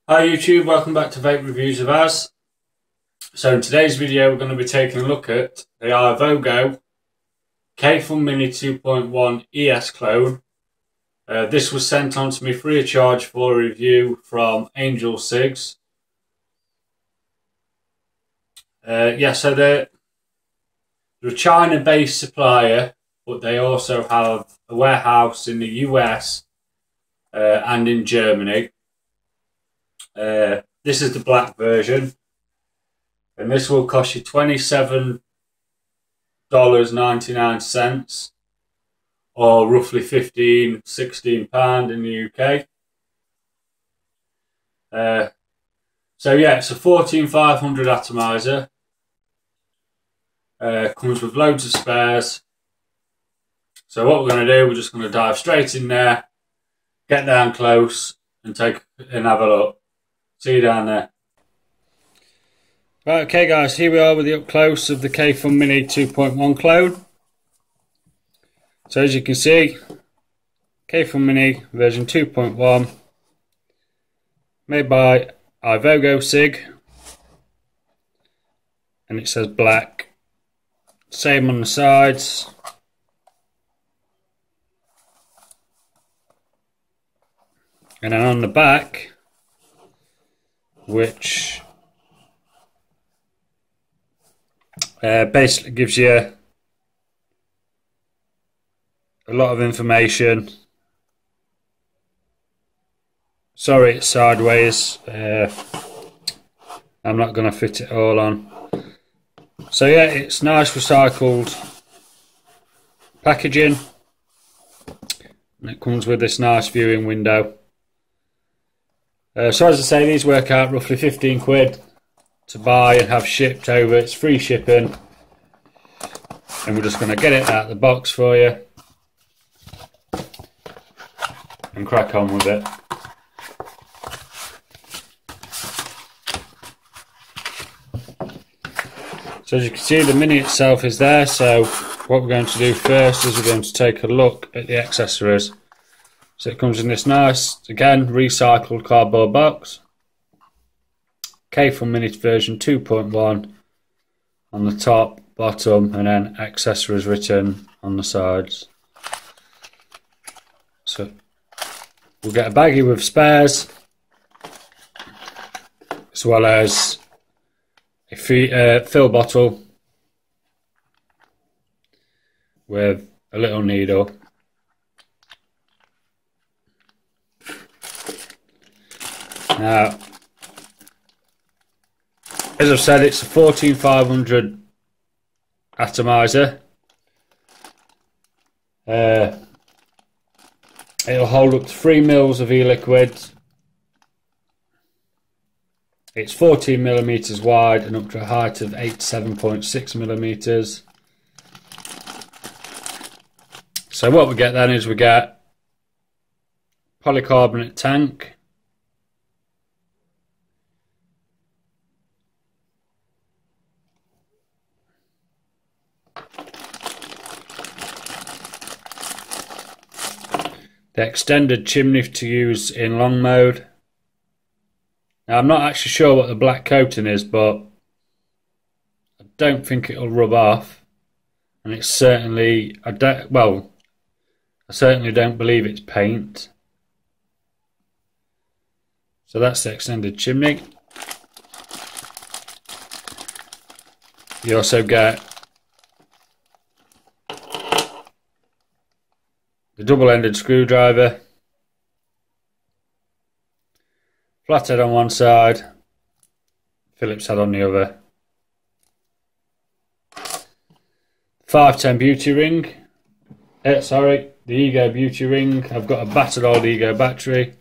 Hi YouTube, welcome back to Vape Reviews with Az. So in today's video we're going to be taking a look at the Vogo Kayfun Mini 2.1 ES clone. This was sent on to me free of charge for a review from Angelcigs. So they're a China-based supplier, but they also have a warehouse in the US and in Germany. This is the black version, and this will cost you $27.99 or roughly £16 in the UK. So yeah, it's a 14500 atomizer. Comes with loads of spares. So what we're going to do, we're just going to dive straight in there, get down close and have a look. See you down there. Right, okay guys, here we are with the up close of the Kayfun Mini 2.1 clone. So as you can see, Kayfun Mini version 2.1, made by Vogo Sig, and it says black. Same on the sides. And then on the back, which basically gives you a lot of information. Sorry it's sideways, I'm not going to fit it all on. So yeah, it's nice recycled packaging, and it comes with this nice viewing window. So as I say, these work out roughly 15 quid to buy and have shipped over. It's free shipping, and we're just going to get it out of the box for you and crack on with it. So as you can see, the Mini itself is there. So what we're going to do first is we're going to take a look at the accessories. So it comes in this nice, again, recycled cardboard box. Kayfun Mini version 2.1 on the top, bottom, and then accessories written on the sides. So we'll get a baggie with spares, as well as a fill bottle with a little needle. Now, as I've said, it's a 14500 atomizer. It'll hold up to 3 mils of e-liquid. It's 14 millimeters wide and up to a height of 87.6 millimeters. So what we get then is we get polycarbonate tank. The extended chimney to use in long mode. Now I'm not actually sure what the black coating is, but I don't think it'll rub off, and it's certainly, I certainly don't believe it's paint. So that's the extended chimney. You also get the double-ended screwdriver, flathead on one side, Phillips head on the other. 510 beauty ring, the Ego beauty ring. I've got a battered old Ego battery.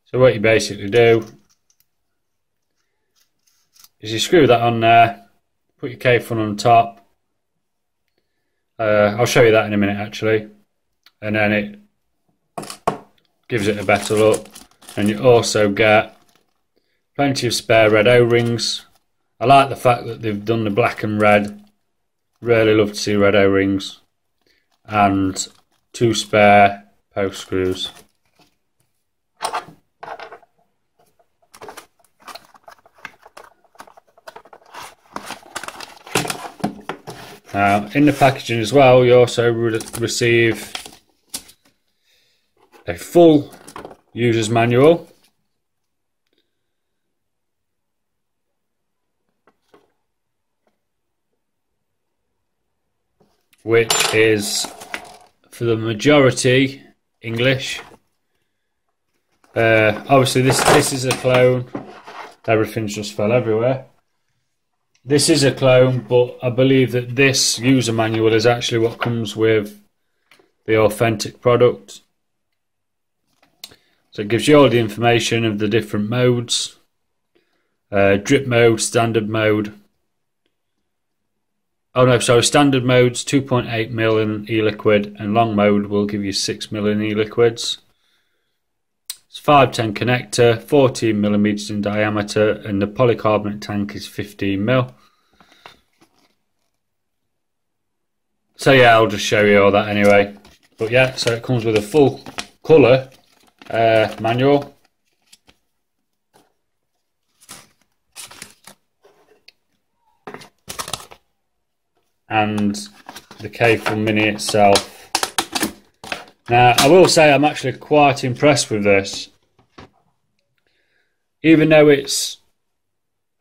So what you basically do is you screw that on there, put your Kayfun on top. I'll show you that in a minute actually. And then it gives it a better look. And you also get plenty of spare red O-rings. I like the fact that they've done the black and red. Really love to see red O-rings. And 2 spare post screws. In the packaging as well, you also receive a full user's manual, which is for the majority English. Obviously this is a clone. Everything's just fell everywhere. This is a clone, but I believe that this user manual is actually what comes with the authentic product. So it gives you all the information of the different modes. Drip mode, standard mode. Oh no, sorry, standard mode's 2.8 ml in e-liquid, and long mode will give you 6 ml in e-liquids. It's 510 connector, 14 millimeters in diameter, and the polycarbonate tank is 15 ml. So yeah, I'll just show you all that anyway. But yeah, so it comes with a full colour manual. And the Kayfun Mini itself. Now, I will say I'm actually quite impressed with this. Even though it's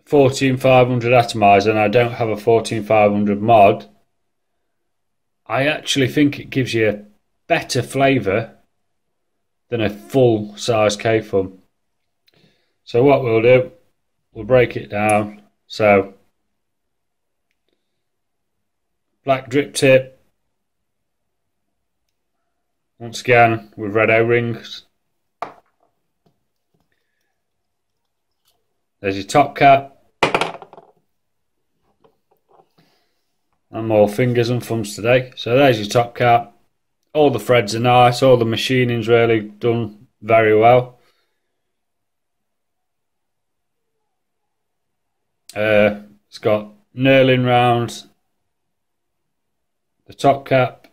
14500 atomizer and I don't have a 14500 mod, I actually think it gives you a better flavour than a full size Kayfun. So what we'll do, we'll break it down. So, black drip tip, once again with red O-rings. There's your top cap, and more fingers and thumbs today. So there's your top cap. All the threads are nice, all the machining's really done very well. It's got knurling round the top cap,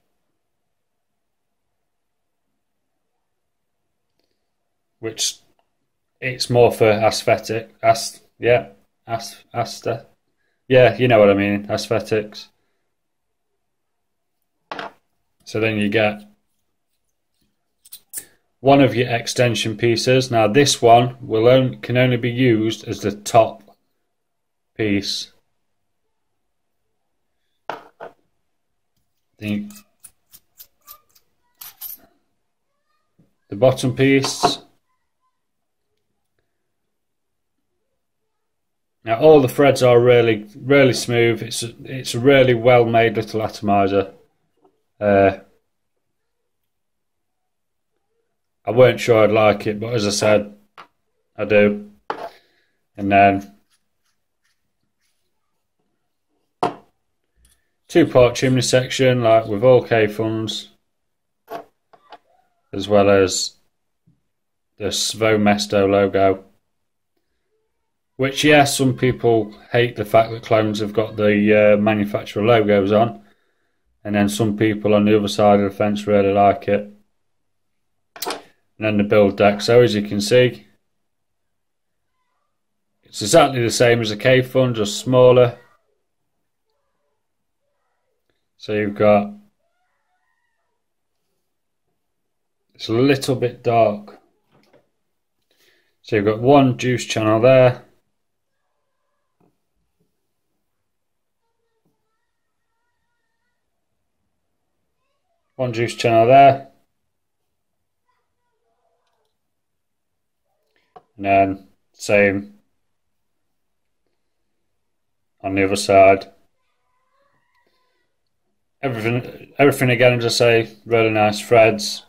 which it's more for aesthetic, yeah, you know what I mean, aesthetics. So then you get one of your extension pieces. Now this one can only be used as the top piece. The bottom piece. Now all the threads are really smooth. It's a really well made little atomizer. I weren't sure I'd like it, but as I said, I do. And then 2-part chimney section, like with all Kayfuns, as well as the Svo Mesto logo. Which, yes, some people hate the fact that clones have got the manufacturer logos on, and then some people on the other side of the fence really like it. And then the build deck. So as you can see, it's exactly the same as a Kayfun, just smaller. So you've got, it's a little bit dark. So you've got one juice channel there. One juice channel there. And then same on the other side. Everything again, as I say, really nice threads.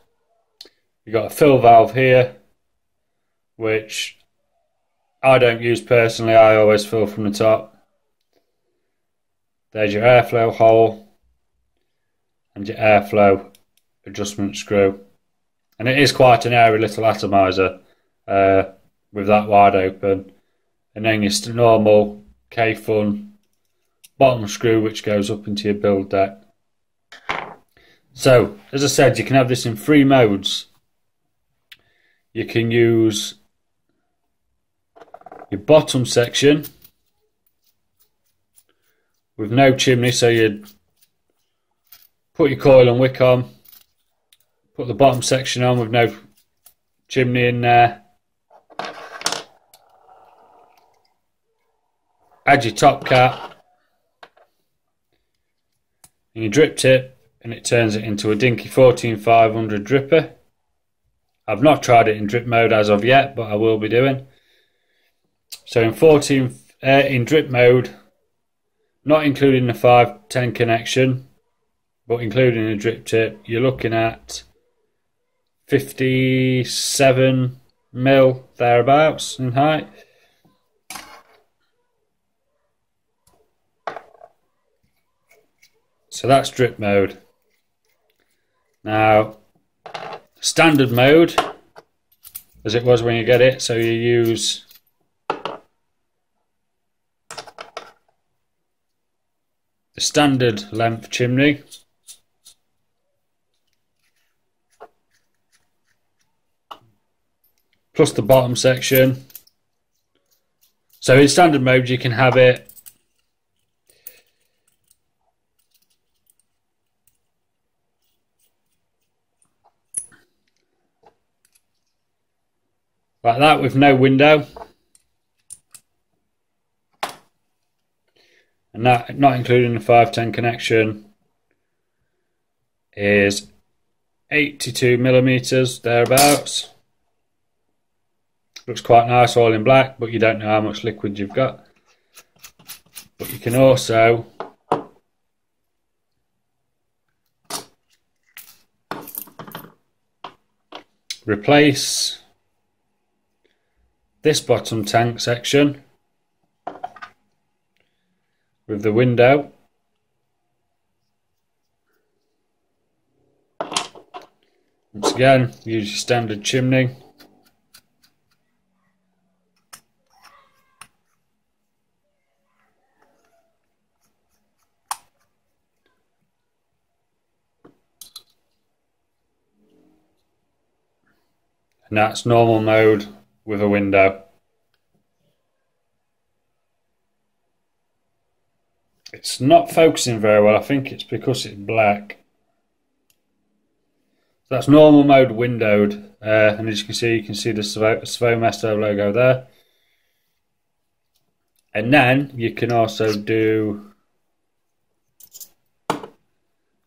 You've got a fill valve here, which I don't use personally. I always fill from the top. There's your airflow hole and your airflow adjustment screw. And it is quite an airy little atomizer with that wide open. And then your normal Kayfun bottom screw, which goes up into your build deck. So, as I said, you can have this in 3 modes. You can use your bottom section with no chimney, so your Put your coil and wick on. Put the bottom section on with no chimney in there. Add your top cap and your drip tip, and it turns it into a dinky 14500 dripper. I've not tried it in drip mode as of yet, but I will be doing. So in drip mode, not including the 510 connection, but including the drip tip, you're looking at 57 mil thereabouts in height. So that's drip mode. Now, standard mode, as it was when you get it, so you use the standard length chimney. Plus the bottom section. So in standard mode you can have it like that with no window. And that, not including the 510 connection, is 82 millimeters thereabouts. Looks quite nice all in black, but you don't know how much liquid you've got. But you can also replace this bottom tank section with the window. Once again, use your standard chimney. And that's normal mode with a window. It's not focusing very well. I think it's because it's black. So that's normal mode windowed. And as you can see the Svomesto logo there. And then you can also do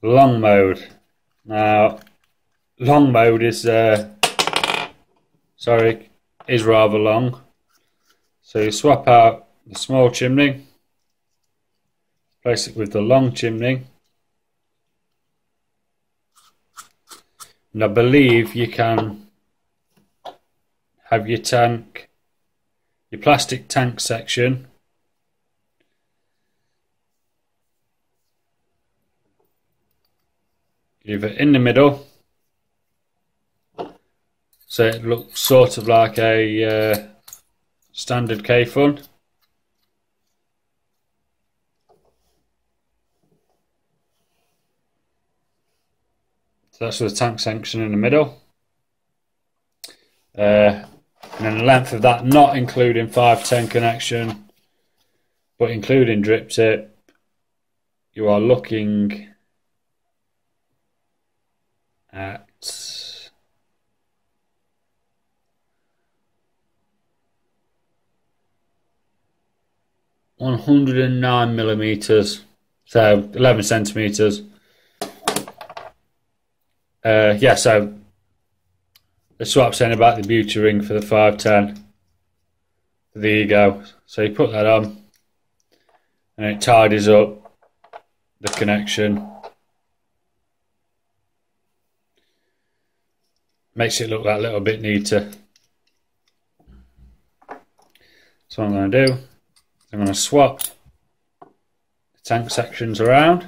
long mode. Now, long mode is rather long. So you swap out the small chimney, place it with the long chimney, and I believe you can have your plastic tank section either in the middle, so it looks sort of like a standard Kayfun. So that's with the tank section in the middle. And then the length of that, not including 510 connection, but including drip tip, you are looking at 109 millimeters, so 11 centimeters. Yeah, so that's what I'm saying about the beauty ring for the 510. There you go. So you put that on, and it tidies up the connection. Makes it look that little bit neater. So what I'm going to do, I'm going to swap the tank sections around.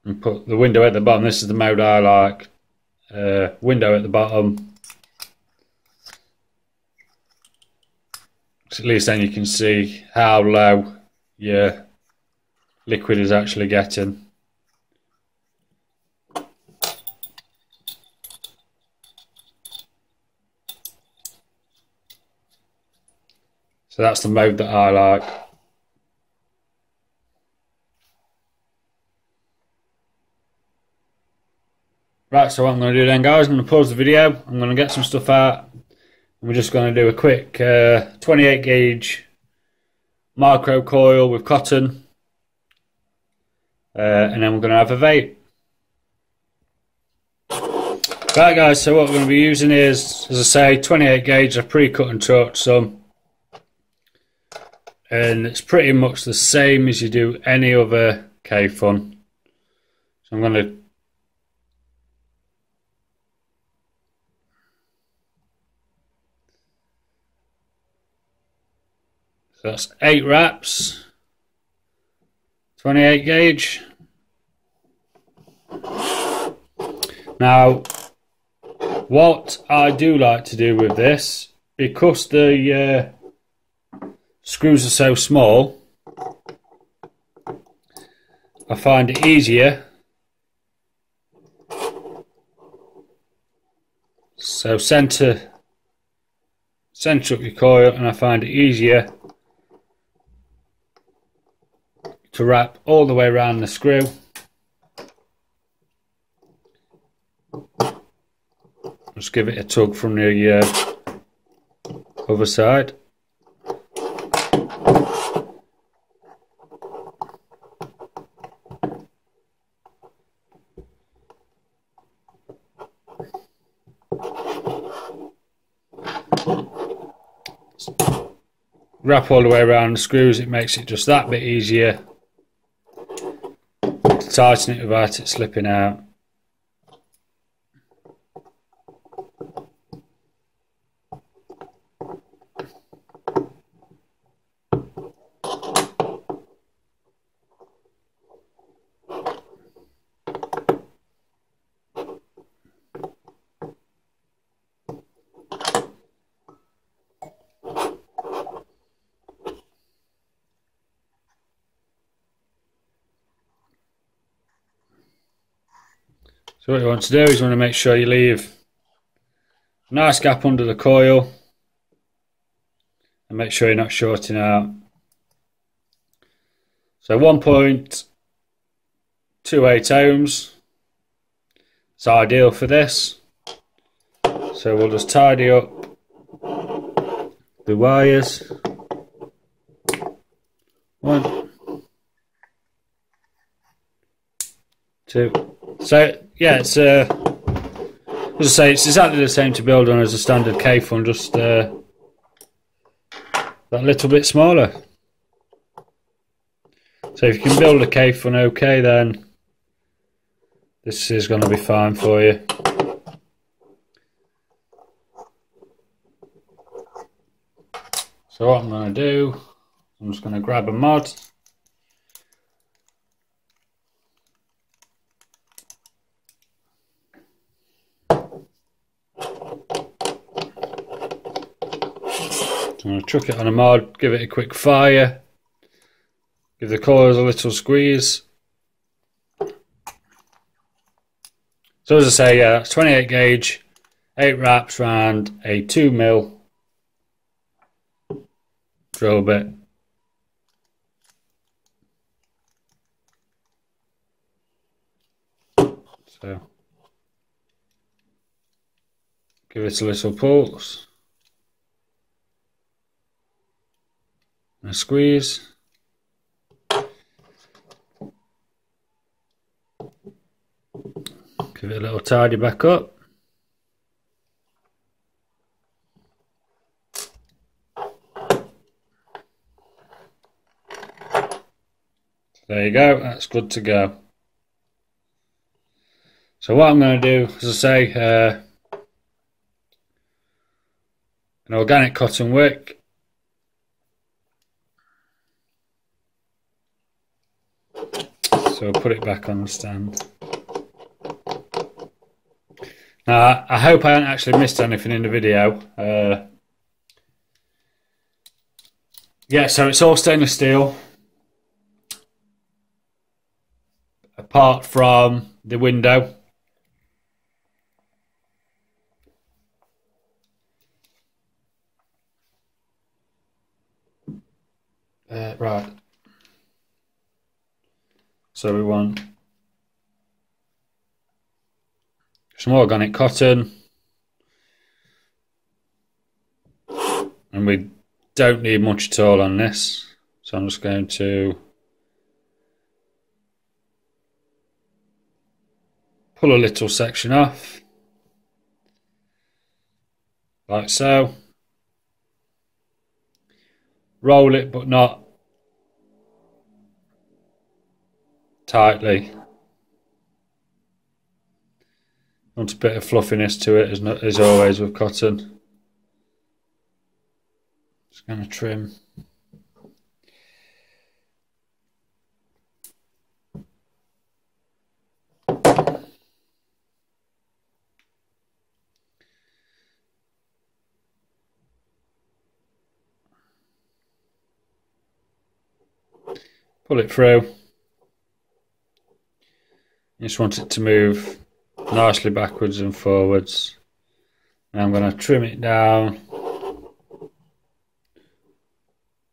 And put the window at the bottom. This is the mode I like. Window at the bottom. So at least then you can see how low your liquid is actually getting. So that's the mode that I like. Right, so what I'm going to do then, guys, I'm going to pause the video. I'm going to get some stuff out. And we're just going to do a quick 28 gauge micro coil with cotton. And then we're going to have a vape. Right, guys, so what we're going to be using is, as I say, 28 gauge. I've pre-cut and torched some. And it's pretty much the same as you do any other Kayfun. So I'm going to so that's 8 wraps, 28 gauge. Now, what I do like to do with this, because the screws are so small, I find it easier. So center up your coil, and I find it easier to wrap all the way around the screw. Just give it a tug from the other side. Wrap all the way around the screws. It makes it just that bit easier to tighten it without it slipping out. So what you want to do is you want to make sure you leave a nice gap under the coil and make sure you're not shorting out. So 1.28 ohms is ideal for this. So we'll just tidy up the wires. 1, 2. So yeah, it's as I say, it's exactly the same to build on as a standard Kayfun, just that little bit smaller. So if you can build a Kayfun okay, then this is going to be fine for you. So what I'm going to do, I'm just going to grab a mod. I'm going to chuck it on a mod, give it a quick fire, give the coils a little squeeze. So as I say, yeah, that's 28 gauge, 8 wraps round a 2mm drill bit. So give it a little pulse. And a squeeze. Give it a little tidy back up. There you go, that's good to go. So what I'm going to do, as I say, an organic cotton wick. So put it back on the stand. Now, I hope I haven't actually missed anything in the video. Yeah, so it's all stainless steel, apart from the window. So we want some organic cotton, and we don't need much at all on this, so I'm just going to pull a little section off, like so. Roll it, but not tightly. Want a bit of fluffiness to it, as always with cotton. Just going to trim. Pull it through. You just want it to move nicely backwards and forwards. And I'm going to trim it down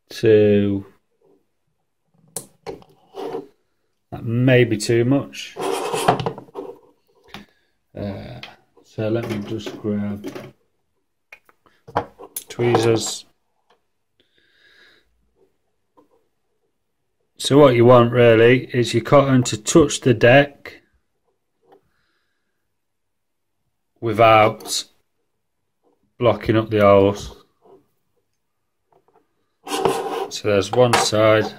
to, that may be too much. So let me just grab tweezers. So what you want really is your cotton to touch the deck without blocking up the holes. So there's one side,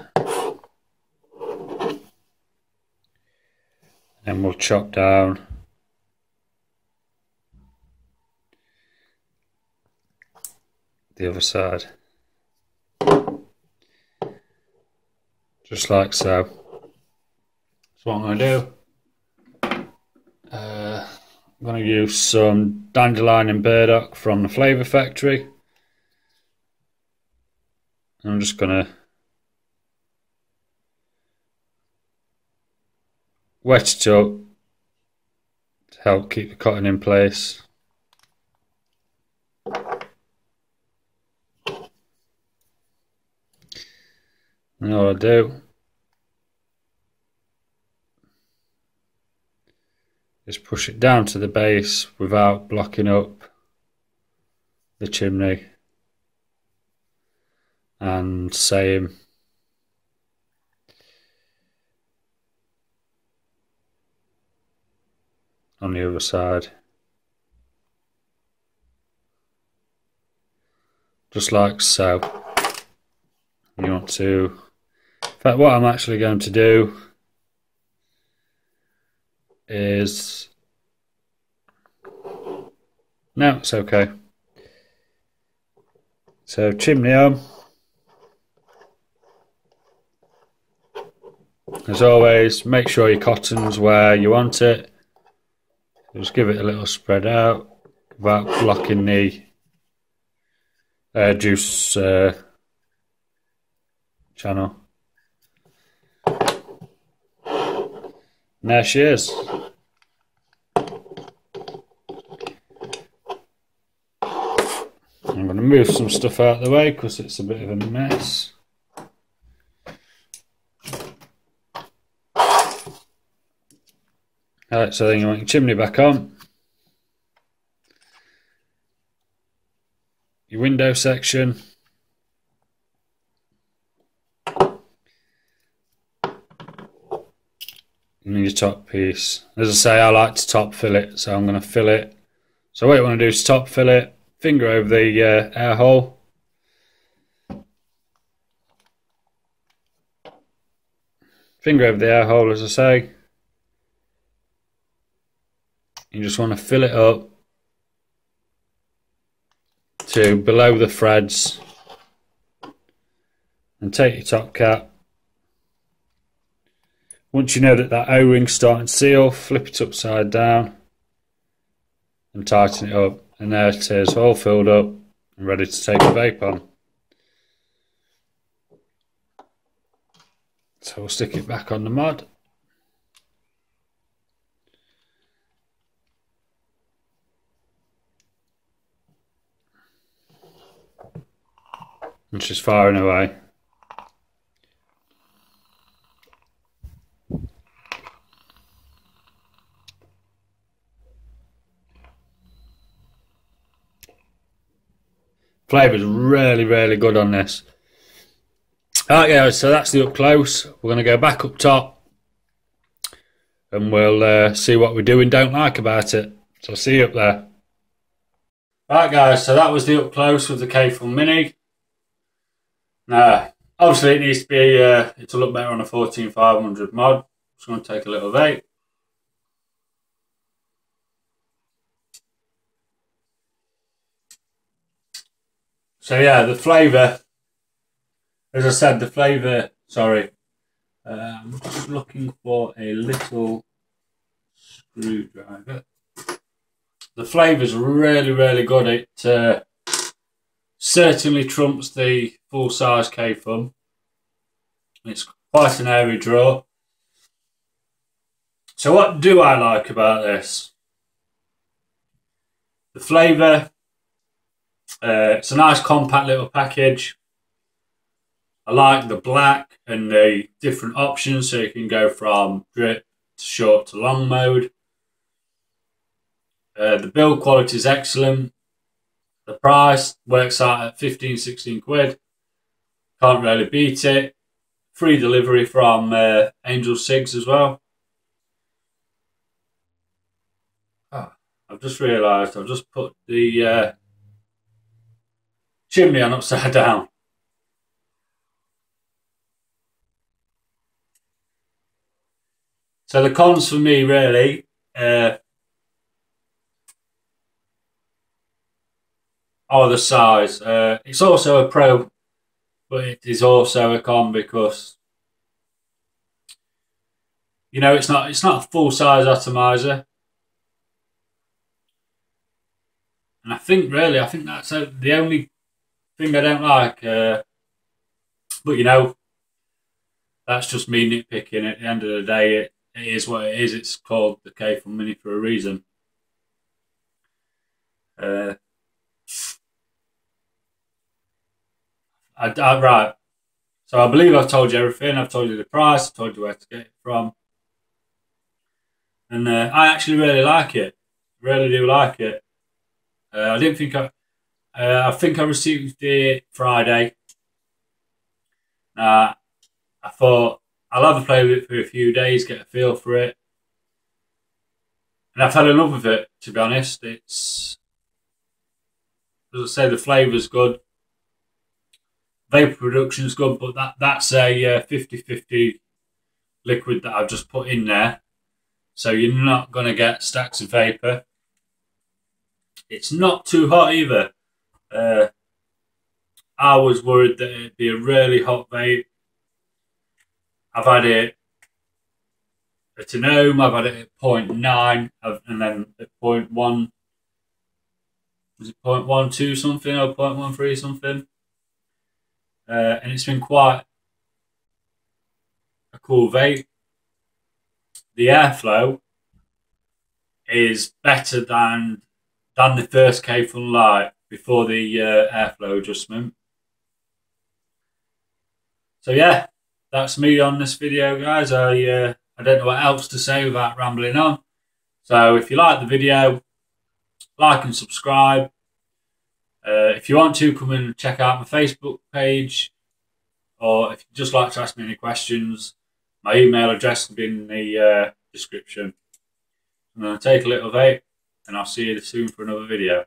and we'll chop down the other side, just like so. So what I'm going to do, I'm going to use some dandelion and burdock from the Flavour Factory. I'm just going to wet it up to help keep the cotton in place. And all I do is push it down to the base without blocking up the chimney, and same on the other side, just like so. You want to, in fact what I'm actually going to do is, no, it's okay. So chimney on. As always, make sure your cotton's where you want it. Just give it a little spread out without blocking the juice channel. And there she is. I'm going to move some stuff out of the way because it's a bit of a mess. Alright, so then you want your chimney back on. Your window section. And your top piece. As I say, I like to top fill it, so I'm going to fill it. So what you want to do is top fill it, finger over the air hole. Finger over the air hole, as I say. You just want to fill it up to below the threads, and take your top cap. Once you know that that O-ring's starting to seal, flip it upside down and tighten it up, and there it is, all filled up and ready to take the vape on. So we'll stick it back on the mod. And she's firing away. Flavour's really, really good on this. Alright guys, so that's the up close. We're going to go back up top and we'll see what we do and don't like about it. So I'll see you up there. Right guys, so that was the up close with the Kayfun Mini. Now, obviously it needs to be, to look better on a 14500 mod. Just going to take a little vape. So yeah, the flavour, as I said, the flavour, sorry, I'm just looking for a little screwdriver. The flavour's really, really good. It certainly trumps the full-size Kayfun. It's quite an airy draw. So what do I like about this? The flavour. It's a nice compact little package. I like the black and the different options, so you can go from drip to short to long mode. The build quality is excellent. The price works out at 15-16 quid. Can't really beat it. Free delivery from Angelcigs as well. Oh, I've just realised I've just put the chimney on upside down. So the cons for me really are the size. It's also a pro, but it is also a con because it's not a full size atomizer, and I think that's the only thing I don't like. But that's just me nitpicking. At the end of the day, it is what it is. It's called the Kayfun Mini for a reason. Right. So I believe I've told you everything. I've told you the price. I've told you where to get it from. And I actually really like it. Really do like it. I didn't think I think I received it Friday. I thought I'll have a play with it for a few days, get a feel for it. And I've had enough of it, to be honest. It's, as I say, the flavour's good. Vapour production's good, but that's a 50-50 liquid that I've just put in there. So you're not going to get stacks of vapour. It's not too hot either. I was worried that it'd be a really hot vape. I've had it at an ohm, I've had it at 0.9, and then at 0.1, was it 0.12 something or 0.13 something? And it's been quite a cool vape. The airflow is better than the first Kayfun Light before the airflow adjustment. So yeah, that's me on this video, guys. I don't know what else to say without rambling on. So if you like the video, like and subscribe. If you want to, come and check out my Facebook page, or if you'd just like to ask me any questions, my email address will be in the description. I'm going to take a little vape, and I'll see you soon for another video.